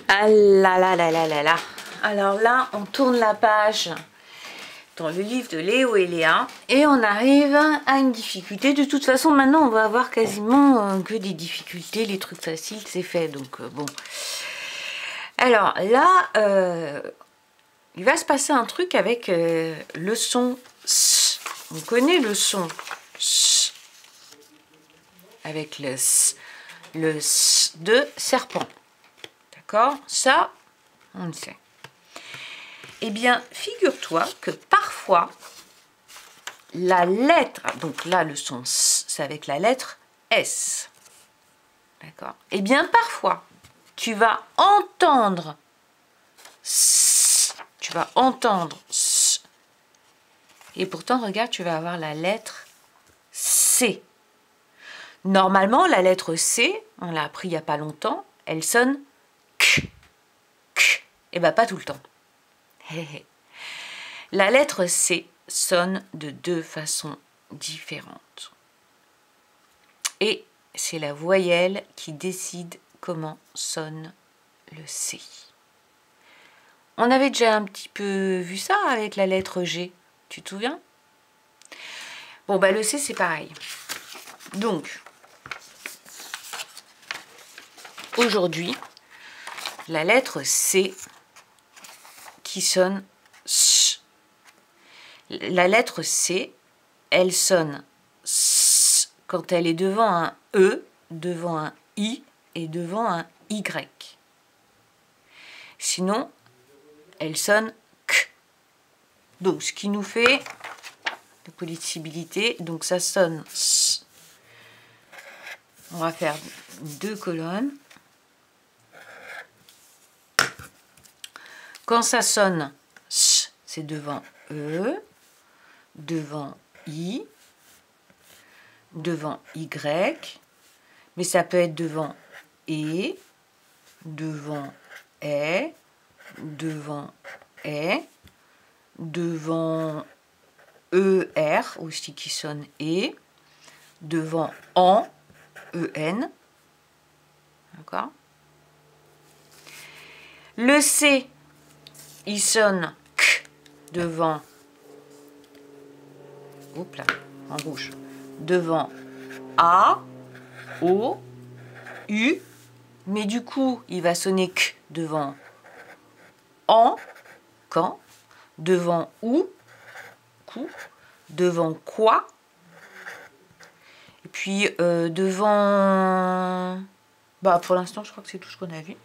Ah là là là là là là. Alors là, on tourne la page dans le livre de Léo et Léa et on arrive à une difficulté. De toute façon, maintenant, on va avoir quasiment que des difficultés. Les trucs faciles, c'est fait. Donc, bon. Alors là, il va se passer un truc avec le son S. On connaît le son S avec le S de serpent. D'accord? Ça, on le sait. Eh bien, figure-toi que parfois, la lettre, donc là, le son S, c'est avec la lettre S. D'accord? Eh bien, parfois, tu vas entendre S. Tu vas entendre S. Et pourtant, regarde, tu vas avoir la lettre C. Normalement, la lettre C, on l'a appris il n'y a pas longtemps, elle sonne K. K. Et bien, pas tout le temps. La lettre C sonne de deux façons différentes. Et c'est la voyelle qui décide comment sonne le C. On avait déjà un petit peu vu ça avec la lettre G. Tu te souviens? Bon, bah le C, c'est pareil. Donc, aujourd'hui, la lettre C qui sonne S. La lettre C, elle sonne S quand elle est devant un E, devant un I et devant un Y. Sinon, elle sonne K. Donc, ce qui nous fait de polysibilité. Donc, ça sonne S. On va faire deux colonnes. Quand ça sonne S, c'est devant E, devant I, devant Y, mais ça peut être devant E, devant E, devant E, devant ER aussi qui sonne E, devant EN, d'accord? Le C, il sonne K devant, oups là, en rouge, devant A, O, U, mais du coup, il va sonner K devant en, quand, devant ou, coup, devant quoi, et puis devant, bah pour l'instant, je crois que c'est tout ce qu'on a vu.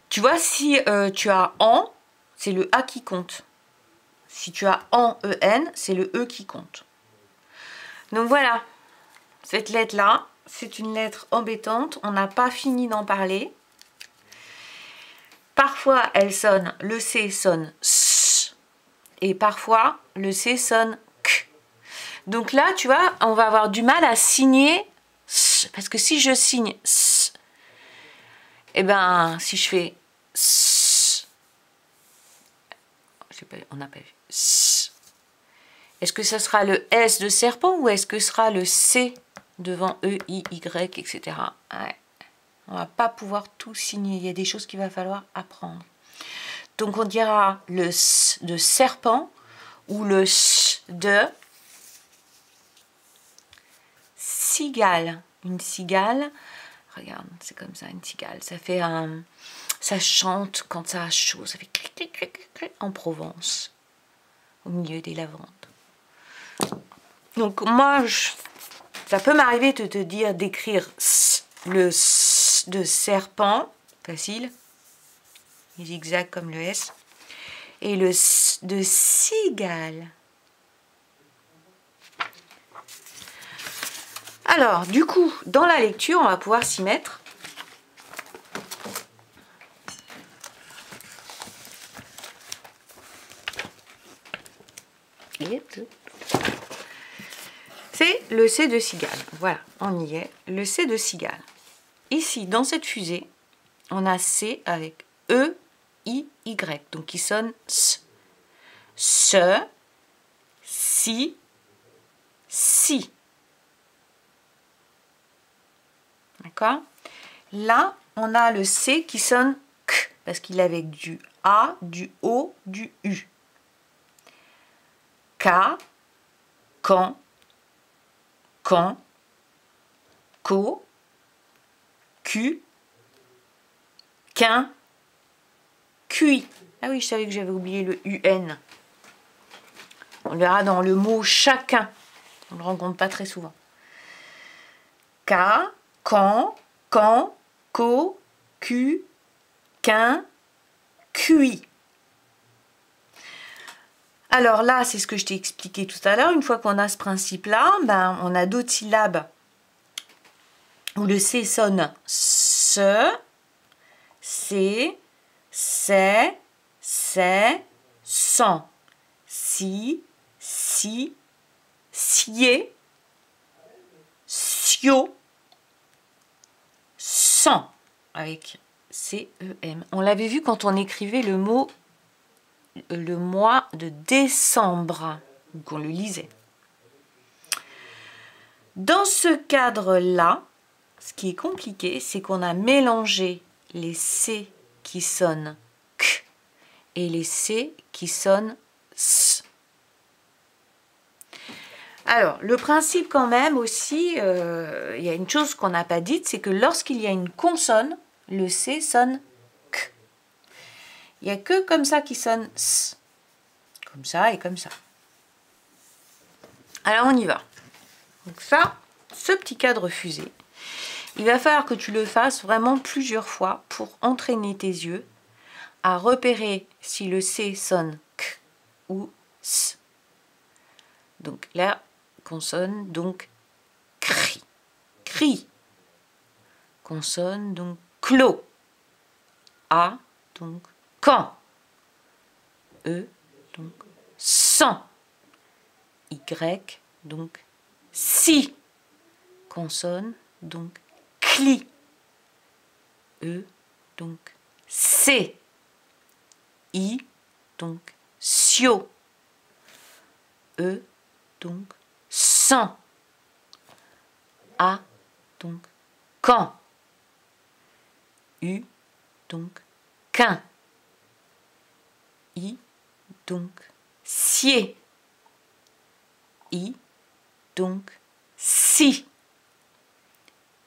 Tu vois, si tu as en, c'est le A qui compte. Si tu as en EN, c'est le E qui compte. Donc voilà, cette lettre-là, c'est une lettre embêtante. On n'a pas fini d'en parler. Parfois, elle sonne, le C sonne S. Et parfois, le C sonne K. Donc là, tu vois, on va avoir du mal à signer S. Parce que si je signe S, eh ben, si je fais S, je sais pas, on n'a pas vu S. Est-ce que ça sera le S de serpent ou est-ce que ce sera le C devant E, I, Y, etc. Ouais. On ne va pas pouvoir tout signer. Il y a des choses qu'il va falloir apprendre. Donc on dira le S de serpent ou le S de cigale. Une cigale, regarde, c'est comme ça, une cigale. Ça fait un... Ça chante quand ça a chaud. Ça fait cric, cric, cric, cric, cric, en Provence, au milieu des lavandes. Donc moi, ça peut m'arriver de te dire d'écrire le S de serpent, facile, zigzag comme le S, et le S de cigale. Alors, du coup, dans la lecture, on va pouvoir s'y mettre. C'est le C de cigale. Voilà, on y est. Le C de cigale. Ici, dans cette fusée, on a C avec E, I, Y. Donc, qui sonne S. Se, si, si. D'accord? là, on a le C qui sonne K, parce qu'il est avec du A, du O, du U. K, quand, quand, co, Q, qu'un, QI. Ah oui, je savais que j'avais oublié le UN. On le verra dans le mot chacun. On ne le rencontre pas très souvent. K, quand, co, Q, qu'un, QI. Alors là, c'est ce que je t'ai expliqué tout à l'heure. Une fois qu'on a ce principe-là, ben, on a d'autres syllabes où le C sonne se, c'est, c'est, sans, si, sié, sio, sans, avec C-E-M. On l'avait vu quand on écrivait le mot, le mois de décembre, ou qu'on le lisait. Dans ce cadre-là, ce qui est compliqué, c'est qu'on a mélangé les C qui sonnent K et les C qui sonnent S. Alors, le principe quand même aussi, il y a une chose qu'on n'a pas dite, c'est que lorsqu'il y a une consonne, le C sonne K. Il n'y a que comme ça qui sonne S. Comme ça et comme ça. Alors, on y va. Donc ça, ce petit cadre fusé, il va falloir que tu le fasses vraiment plusieurs fois pour entraîner tes yeux à repérer si le C sonne K ou S. Donc là, consonne, donc cri. Cri. Consonne, donc clos. A, donc quand. E, donc sans. Y, donc si. Consonne, donc cli. E, donc C. I, donc sio. E, donc sans. A, donc quand. U, donc qu'un. I, donc sié. I, donc si.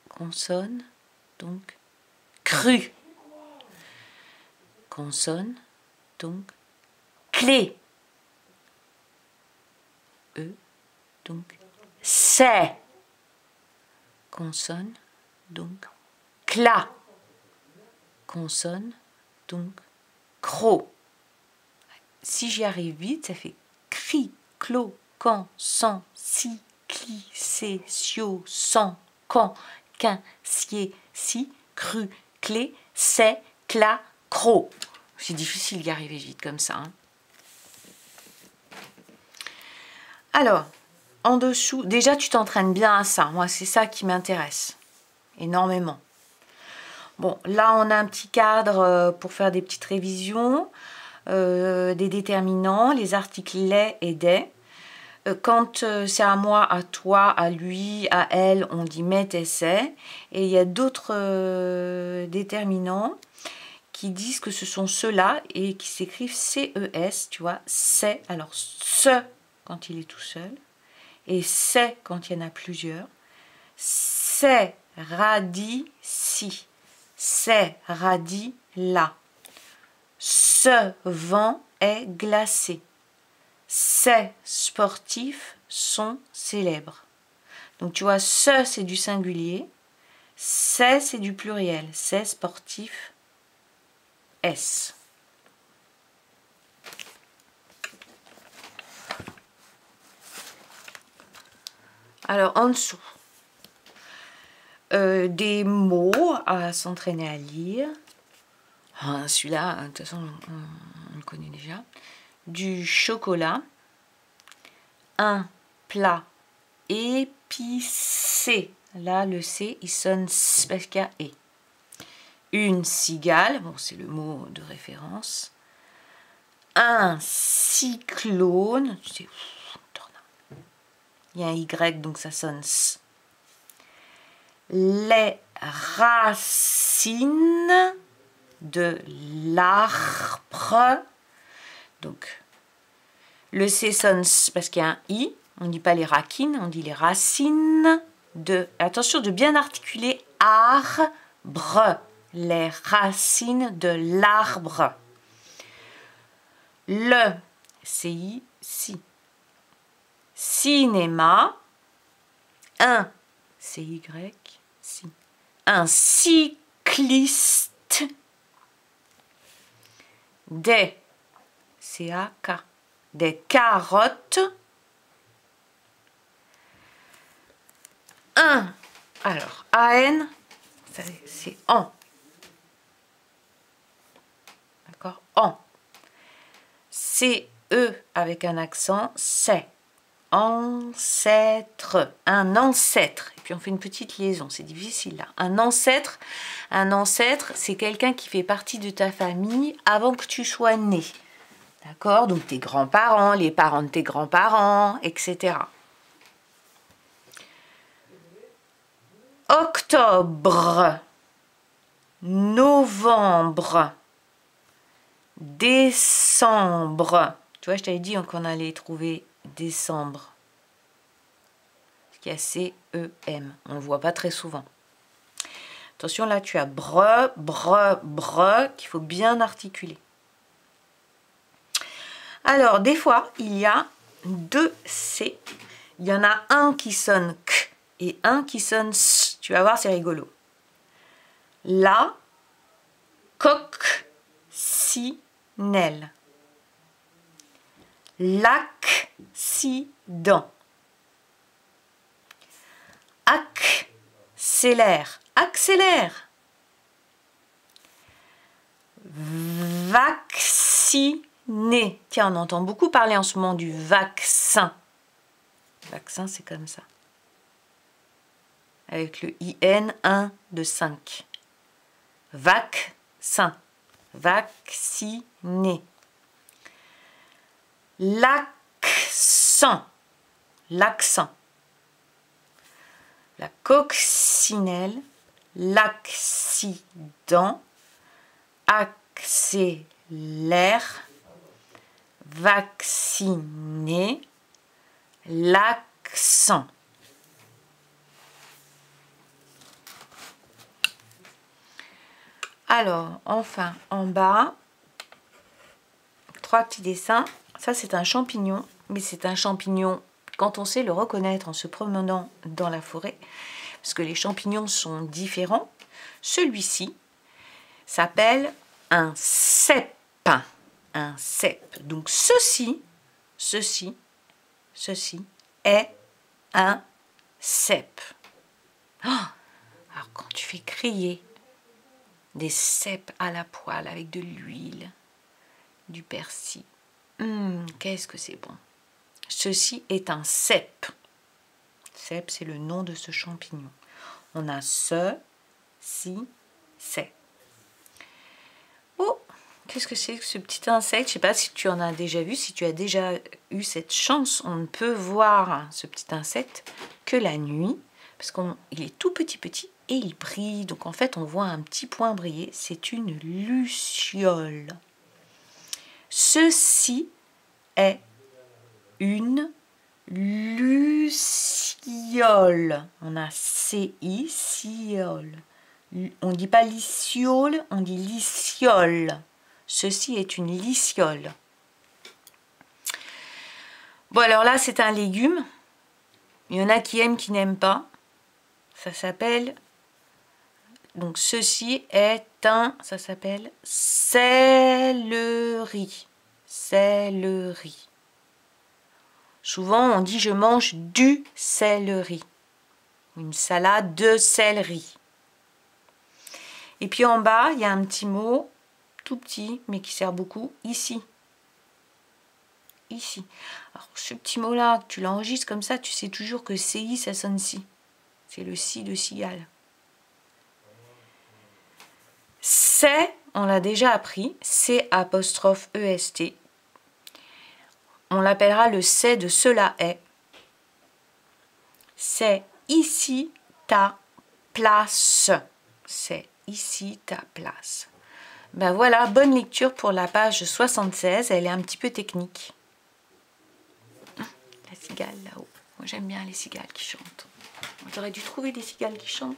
Consonne, donc cru. Consonne, donc clé. E, donc c'est. Consonne, donc cla. Consonne, donc cro. Si j'y arrive vite, ça fait cri, clos, quand, sans, si, cli, c'est, sio, sans, quand, qu'un, sié, si, cru, clé, c'est, cla, cro. C'est difficile d'y arriver vite comme ça. Hein. Alors, en dessous, déjà tu t'entraînes bien à ça. Moi, c'est ça qui m'intéresse énormément. Bon, là, on a un petit cadre pour faire des petites révisions, des déterminants, les articles les et des. Quand c'est à moi, à toi, à lui, à elle, on dit met et c'est. Et il y a d'autres déterminants qui disent que ce sont ceux-là et qui s'écrivent C-E-S, tu vois, c'est. Alors, ce, quand il est tout seul, et c'est quand il y en a plusieurs. C'est radis si. C'est radis là. Ce vent est glacé. Ces sportifs sont célèbres. Donc tu vois, ce c'est du singulier, c'est du pluriel. Ces sportifs, S. Alors en dessous, des mots à s'entraîner à lire. Ah, celui-là, de toute façon, on le connaît déjà. Du chocolat. Un plat épicé. Là, le C, il sonne S parce qu'il y a E. Une cigale. Bon, c'est le mot de référence. Un cyclone. Il y a un Y, donc ça sonne S. Les racines de l'arbre. Donc, le C sonne parce qu'il y a un I. On ne dit pas les racines, on dit les racines de... Attention de bien articuler arbre. Les racines de l'arbre. Le CI, si. Cinéma. Un CY, si. Un cycliste. Des CAK. Des carottes. Un. Alors, AN, c'est en. D'accord? En. CE avec un accent, c'est. Ancêtre. Un ancêtre. Et puis on fait une petite liaison, c'est difficile là. Un ancêtre, c'est quelqu'un qui fait partie de ta famille avant que tu sois né. D'accord? Donc tes grands-parents, les parents de tes grands-parents, etc. Octobre, novembre, décembre. Tu vois, je t'avais dit qu'on allait trouver décembre. Parce qu'il y a C-E-M. On ne le voit pas très souvent. Attention, là, tu as bre, bre, bre, qu'il faut bien articuler. Alors, des fois, il y a deux C. Il y en a un qui sonne K et un qui sonne S. Tu vas voir, c'est rigolo. La coccinelle. L'accident. Accélère. Accélère. Vacciner. Tiens, on entend beaucoup parler en ce moment du vaccin. Vaccin, c'est comme ça. Avec le IN 1 de 5. Vaccin. Vacciner. L'accent. L'accent. La coccinelle. L'accident. Accélère. Vacciner. L'accent. Alors, enfin, en bas, 3 petits dessins. Ça, c'est un champignon, mais c'est un champignon quand on sait le reconnaître en se promenant dans la forêt, parce que les champignons sont différents. Celui-ci s'appelle un cèpe. Un cèpe. Donc, ceci est un cèpe. Oh, alors, quand tu fais griller des cèpes à la poêle avec de l'huile, du persil. Qu'est-ce que c'est bon. Ceci est un cèpe. Cèpe, c'est le nom de ce champignon. On a ce, si, c'est. Oh, qu'est-ce que c'est que ce petit insecte? Je ne sais pas si tu en as déjà vu, si tu as déjà eu cette chance. On ne peut voir ce petit insecte que la nuit, parce qu'il est tout petit et il brille. Donc en fait, on voit un petit point briller. C'est une luciole. Ceci est une luciole. On a CI, ciole. On ne dit pas liciole, on dit liciole. Ceci est une liciole. Bon, alors là, c'est un légume. Il y en a qui aiment, qui n'aiment pas. Ça s'appelle... Donc, ceci est un... Ça s'appelle céleri. Céleri. Souvent, on dit « je mange du céleri ». Une salade de céleri. Et puis en bas, il y a un petit mot, tout petit, mais qui sert beaucoup, ici. Ici. Alors, ce petit mot-là, tu l'enregistres comme ça, tu sais toujours que CI, ça sonne si. C'est le si de cigale. C'est, on l'a déjà appris, C''EST. On l'appellera le c'est de cela est. C'est ici ta place. C'est ici ta place. Ben voilà, bonne lecture pour la page 76. Elle est un petit peu technique. La cigale là-haut. Moi j'aime bien les cigales qui chantent. J'aurais dû trouver des cigales qui chantent.